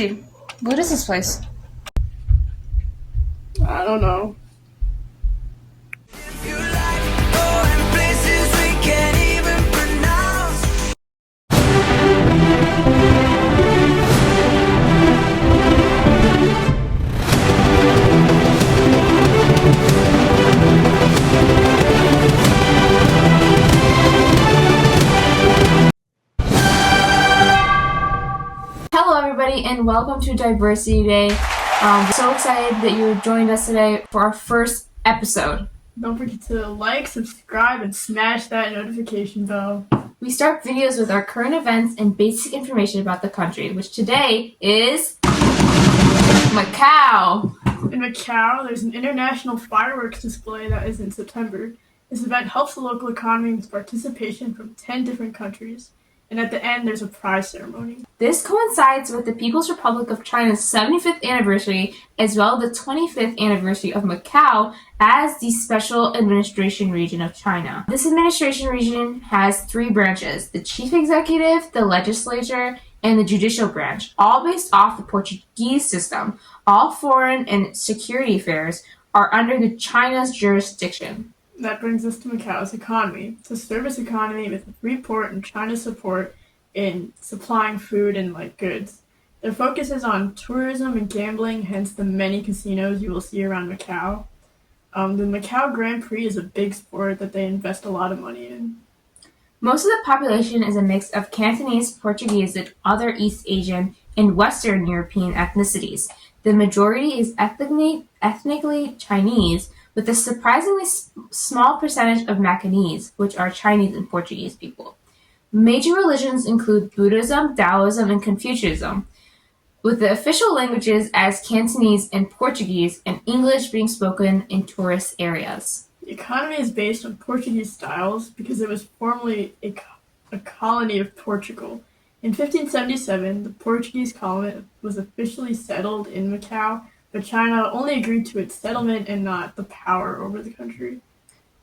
Reggie, what is this place? I don't know. Hello everybody and welcome to Diversity Day. We're so excited that you joined us today for our first episode. Don't forget to like, subscribe, and smash that notification bell. We start videos with our current events and basic information about the country, which today is Macau. In Macau, there's an international fireworks display that is in September. This event helps the local economy with participation from 10 different countries. And at the end, there's a prize ceremony. This coincides with the People's Republic of China's 75th anniversary, as well as the 25th anniversary of Macau as the Special Administration Region of China. This administration region has three branches: the Chief Executive, the Legislature, and the Judicial Branch, all based off the Portuguese system. All foreign and security affairs are under the China's jurisdiction. That brings us to Macau's economy. It's a service economy with a free port and China's support in supplying food and light goods. Their focus is on tourism and gambling, hence the many casinos you will see around Macau. The Macau Grand Prix is a big sport that they invest a lot of money in. Most of the population is a mix of Cantonese, Portuguese, and other East Asian and Western European ethnicities. The majority is ethnically Chinese, with a surprisingly small percentage of Macanese, which are Chinese and Portuguese people. Major religions include Buddhism, Taoism, and Confucianism, with the official languages as Cantonese and Portuguese, and English being spoken in tourist areas. The economy is based on Portuguese styles because it was formerly a colony of Portugal. In 1577, the Portuguese colony was officially settled in Macau, but China only agreed to its settlement and not the power over the country.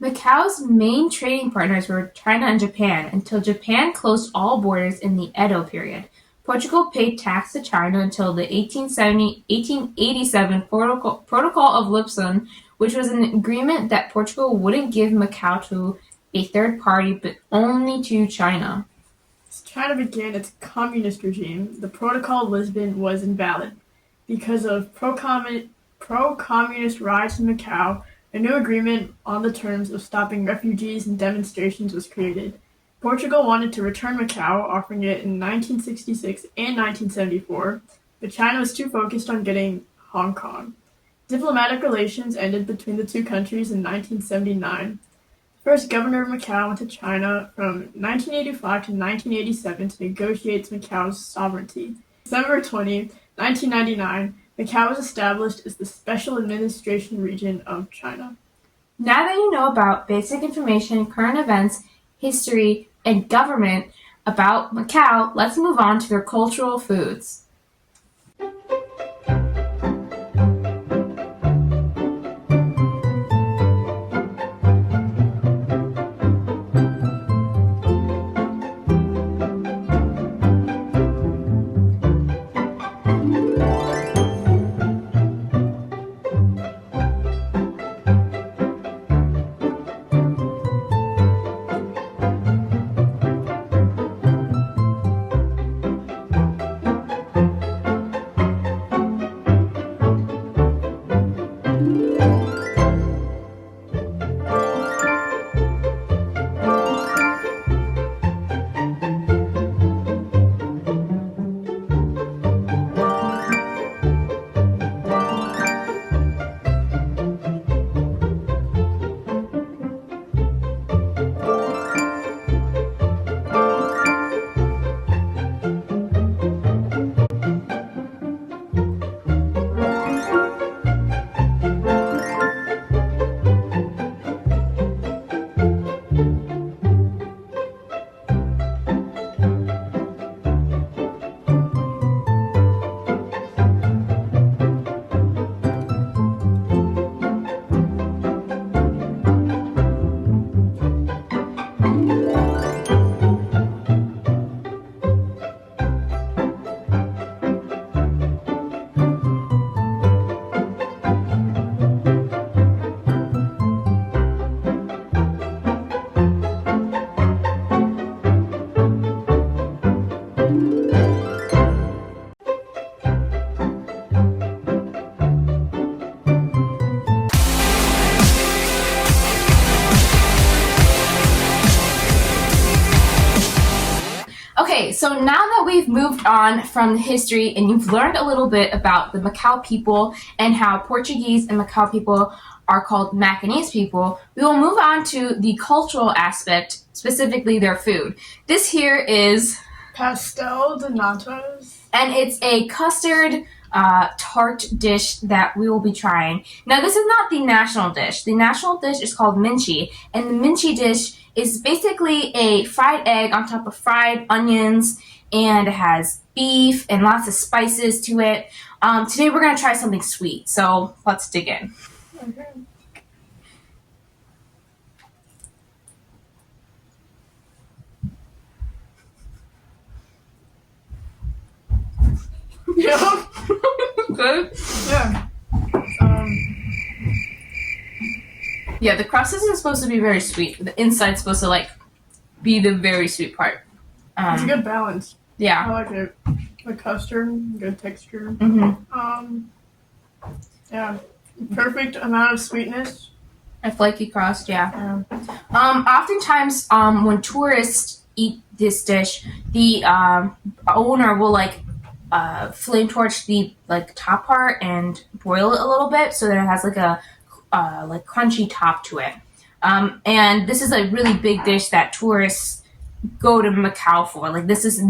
Macau's main trading partners were China and Japan until Japan closed all borders in the Edo period. Portugal paid tax to China until the 1887 Protocol of Lisbon, which was an agreement that Portugal wouldn't give Macau to a third party but only to China. As China began its communist regime, the Protocol of Lisbon was invalid. Because of pro-communist riots in Macau, a new agreement on the terms of stopping refugees and demonstrations was created. Portugal wanted to return Macau, offering it in 1966 and 1974, but China was too focused on getting Hong Kong. Diplomatic relations ended between the two countries in 1979. The first governor of Macau went to China from 1985 to 1987 to negotiate Macau's sovereignty. December 20, 1999, Macau was established as the Special Administration Region of China. Now that you know about basic information, current events, history, and government about Macau, let's move on to their cultural foods. Okay, so now that we've moved on from history and you've learned a little bit about the Macau people and how Portuguese and Macau people are called Macanese people, we will move on to the cultural aspect, specifically their food. This here is Pastel de natas. And it's a custard tart dish that we will be trying. Now, this is not the national dish. The national dish is called minchi, and the minchi dish is basically a fried egg on top of fried onions, and it has beef and lots of spices to it. Today, we're going to try something sweet, so let's dig in. Okay. Yeah. Good? Yeah. Yeah, the crust isn't supposed to be very sweet. The inside's supposed to, be the very sweet part. It's a good balance. Yeah. I like it. The custard, good texture. Mm-hmm. Yeah. Perfect amount of sweetness. A flaky crust, yeah. Oftentimes, when tourists eat this dish, the owner will flame torch the top part and broil it a little bit so that it has a crunchy top to it. And this is a really big dish that tourists go to Macau for. This is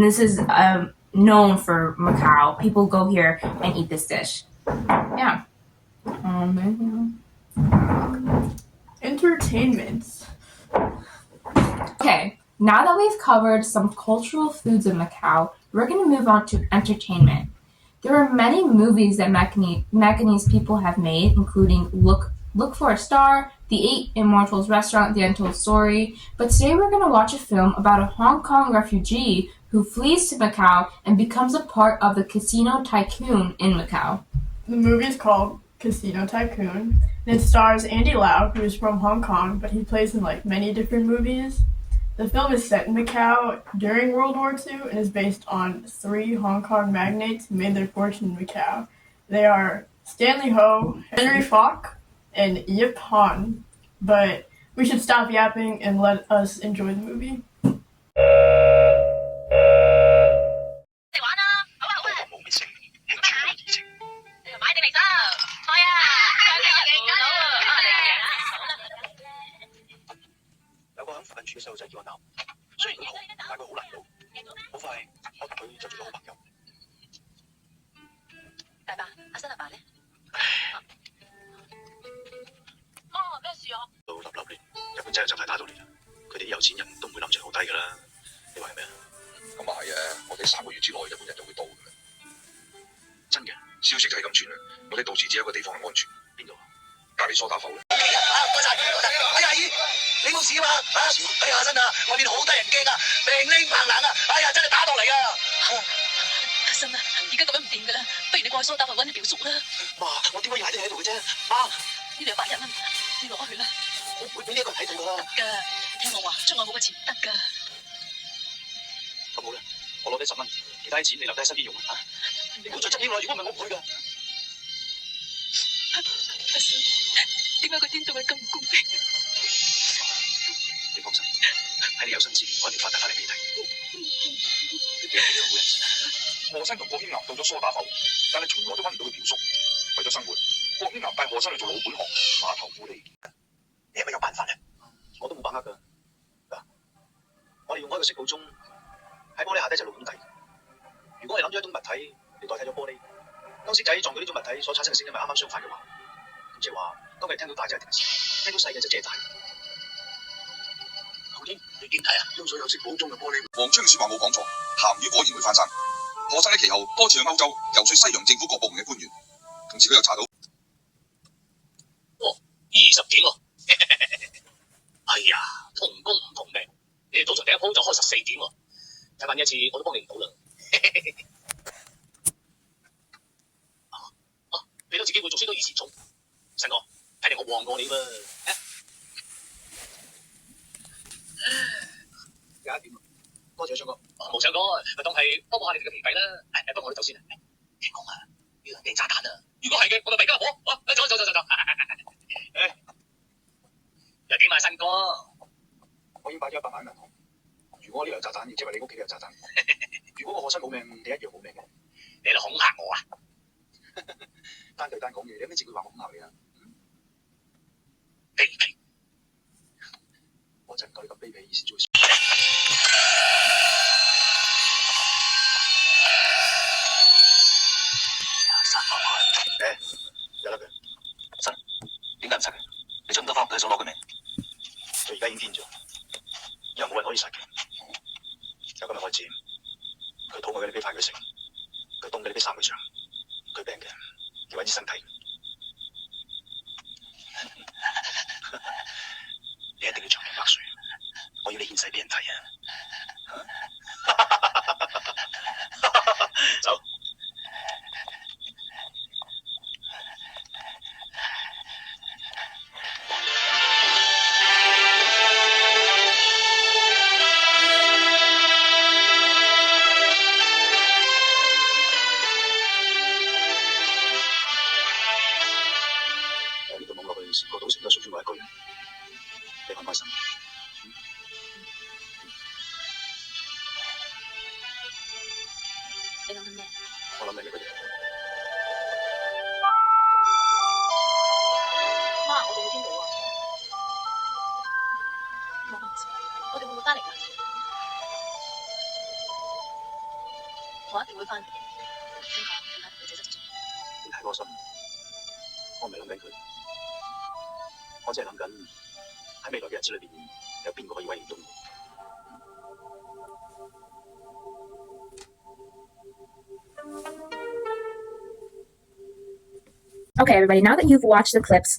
known for Macau. People go here and eat this dish. Yeah. Entertainment. Okay, now that we've covered some cultural foods in Macau, we're going to move on to entertainment. There are many movies that Macanese people have made, including Look for a Star, The Eight Immortals Restaurant, The Untold Story. But today we're going to watch a film about a Hong Kong refugee who flees to Macau and becomes a part of the casino tycoon in Macau. The movie is called Casino Tycoon, and it stars Andy Lau, who is from Hong Kong, but he plays in many different movies. The film is set in Macau during World War II and is based on 3 Hong Kong magnates who made their fortune in Macau. They are Stanley Ho, Henry Fok, and Yip Han. But we should stop yapping and let us enjoy the movie. 如果呢度有炸彈，即係話你屋企都有炸彈。如果我可親冇命，你一樣冇命嘅。你喺度恐嚇我啊？單對單講嘢，你有咩證據話我恐嚇你啊？卑鄙！我真唔夠你咁卑鄙，以前做事。殺我啊！有得佢，殺？點解唔殺佢？你出唔得翻屋企想攞佢命？佢而家已經癲咗，以後冇人可以殺佢。由今日開始，佢肚餓嘅你俾飯佢食，佢凍嘅你俾衫佢着，佢病嘅要揾醫生睇。你一定要長命百歲，我要你獻世俾人睇啊！走。呢度望落去，成個賭城都屬於我一個人，你開唔開心？你諗緊咩？我諗緊一個嘢。媽，我哋去邊度啊？冇乜事，我哋會唔會翻嚟㗎？我一定會翻嚟。聽講點解女仔失蹤？你太過心，我唔係諗緊佢，我只係諗緊喺未來嘅日子裏邊，有邊個可以威脅到我。Okay, everybody, now that you've watched the clips,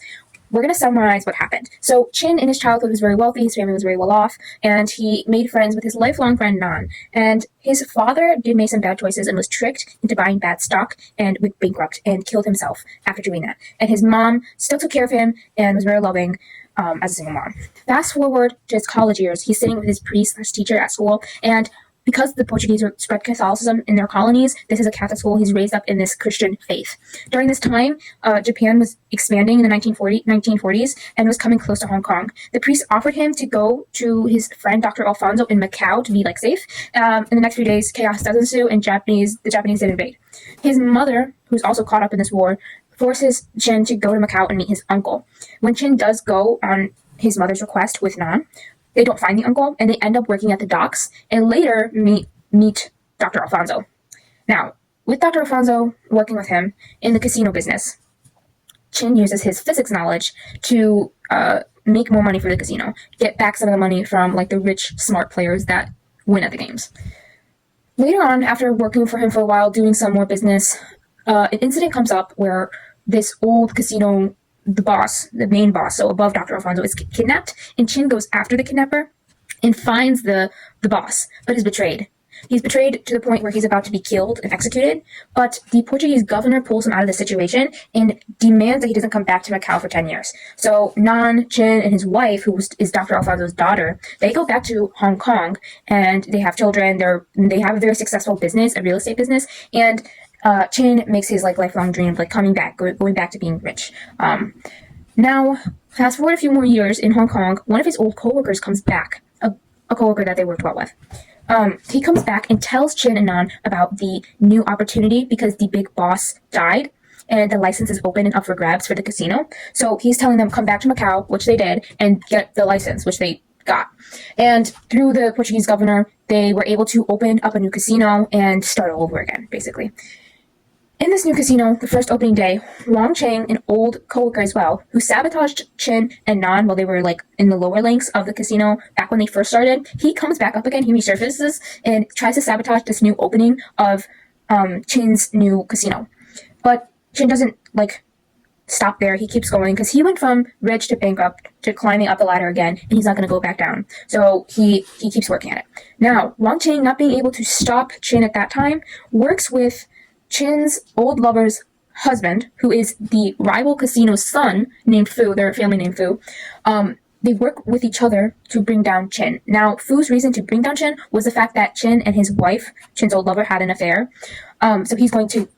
we're going to summarize what happened. So, Chin in his childhood was very wealthy, his family was very well off, and he made friends with his lifelong friend Nan. And his father did make some bad choices and was tricked into buying bad stock and went bankrupt and killed himself after doing that. And his mom still took care of him and was very loving as a single mom. Fast forward to his college years, he's sitting with his priest/teacher at school, and because the Portuguese spread Catholicism in their colonies, this is a Catholic school, he's raised up in this Christian faith. During this time, Japan was expanding in the 1940s and was coming close to Hong Kong. The priest offered him to go to his friend Dr. Alfonso in Macau to be safe. In the next few days, chaos does ensue and the Japanese did invade. His mother, who's also caught up in this war, forces Chin to go to Macau and meet his uncle. When Chin does go on his mother's request with Nan, they don't find the uncle, and they end up working at the docks, and later meet Dr. Alfonso. Now, with Dr. Alfonso working with him in the casino business, Chin uses his physics knowledge to make more money for the casino, get back some of the money from the rich, smart players that win at the games. Later on, after working for him for a while, doing some more business, an incident comes up where this old casino, the main boss, so above Dr. Alfonso, is kidnapped, and Chin goes after the kidnapper and finds the boss, but is betrayed. He's betrayed to the point where he's about to be killed and executed, but the Portuguese governor pulls him out of the situation and demands that he doesn't come back to Macau for 10 years. So Nan, Chin, and his wife, who is Dr. Alfonso's daughter, they go back to Hong Kong, and they have children. They have a very successful business, a real estate business, and Chin makes his lifelong dream of coming back, going back to being rich. Now, fast forward a few more years in Hong Kong, one of his old coworkers comes back, a coworker that they worked well with. He comes back and tells Chin and Nan about the new opportunity because the big boss died and the license is open and up for grabs for the casino. So he's telling them come back to Macau, which they did, and get the license, which they got. And through the Portuguese governor, they were able to open up a new casino and start all over again, basically. In this new casino, the first opening day, Wang Cheng, an old coworker as well, who sabotaged Chin and Nan while they were in the lower links of the casino back when they first started, he comes back up again, he resurfaces and tries to sabotage this new opening of Chin's new casino. But Chin doesn't stop there. He keeps going because he went from rich to bankrupt to climbing up the ladder again, and he's not going to go back down. So he keeps working at it. Now, Wang Cheng, not being able to stop Chin at that time, works with Chin's old lover's husband, who is the rival casino's son, named Fu, their family named Fu. They work with each other to bring down Chin. Now, Fu's reason to bring down Chin was the fact that Chin and his wife, Chin's old lover, had an affair. So he's going to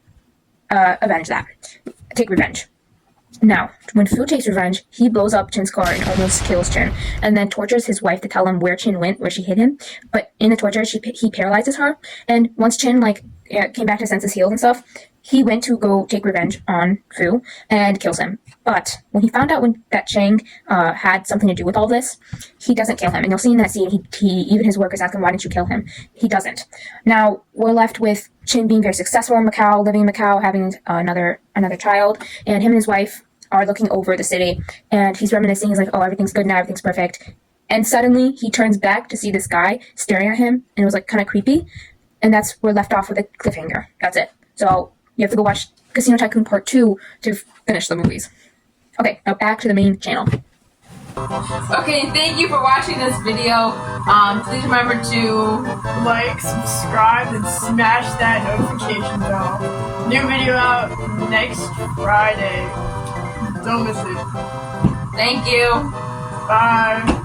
avenge that, take revenge. Now, when Fu takes revenge, he blows up Chin's car and almost kills Chin, and then tortures his wife to tell him where Chin went, where she hid him. But in the torture, he paralyzes her, and once Chin came back to senses, healed and stuff, he went to go take revenge on Fu and kills him. But when he found out that Chang had something to do with all this, he doesn't kill him. And you'll see in that scene, he even his workers ask him, "Why didn't you kill him?" He doesn't. Now we're left with Chin being very successful in Macau, living in Macau, having another child, and him and his wife are looking over the city, and he's reminiscing. He's like, "Oh, everything's good now, everything's perfect." And suddenly he turns back to see this guy staring at him, and it was kind of creepy. And we're left off with a cliffhanger. That's it. So you have to go watch Casino Tycoon Part 2 to finish the movies. Okay, now back to the main channel. Okay, thank you for watching this video. Please remember to Like, subscribe, and smash that notification bell. New video out next Friday. Don't miss it. thank you. Bye.